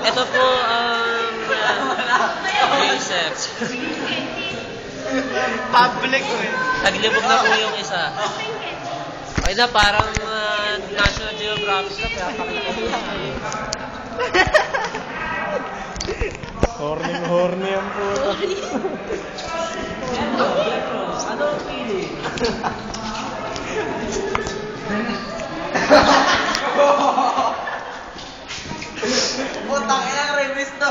Ito po ang biceps. Public eh. Naglibog na po yung isa. Okay na, parang National Geographic na, kaya pakita ko lang. Horny ang puto. Ano ang feeling? Putang ilang reviews to.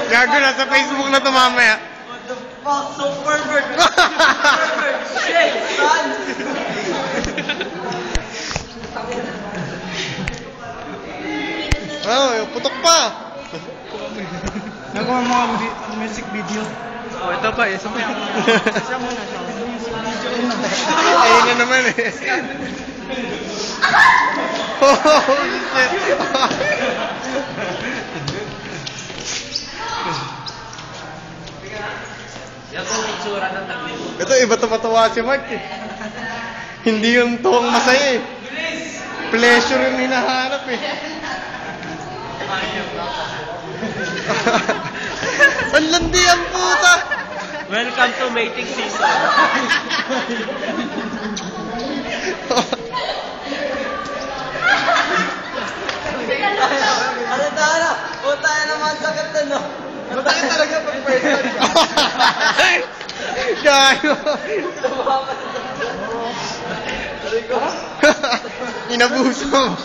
Gago na sa Facebook na to mamaya. What the fuck? So pervert. Pervert. Shit, son. Oh, putok pa. Nagawa mo ang music video. Oh, ito pa, isa pa. Siya muna siya. Ayun na naman eh. Holy shit. Yan po ang itsura ng naglibog. Ito, iba tumatawa si Mark eh. Hindi yung tuwang masaya eh. Pleasure yung hinahanap eh. Ang landi ang puta! Welcome to mating season. Ano tayo? Puta na naman sakit na no. Masakit talaga pag person. Gago! Inabuso!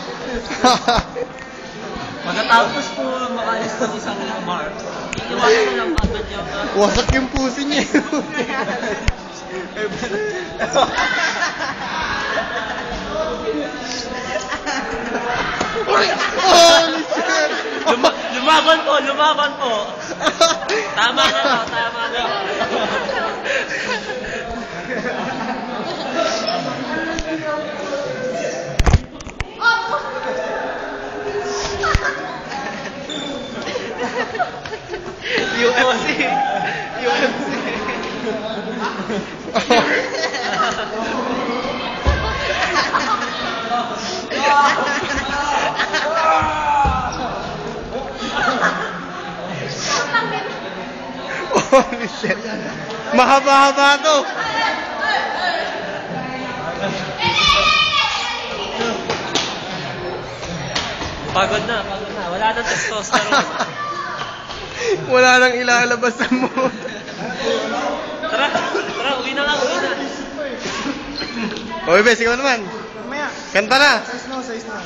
Pagkatapos po makalis ng isang mark, iiwanan na lang agad yung Wasak yung pusi niya. Holy shit! Lumaban po, lumaban po. Tama na to, tama na. UFC. UFC. Holy shit! Mahaba-haba to! Pagod na, pagod na. Wala nang testosterone. Wala nang ilalabas sa mo. Tara, tara, uwi na nga, uwi na. Oy, bes, ikaw naman. Mamaya. Kanta na. Size no.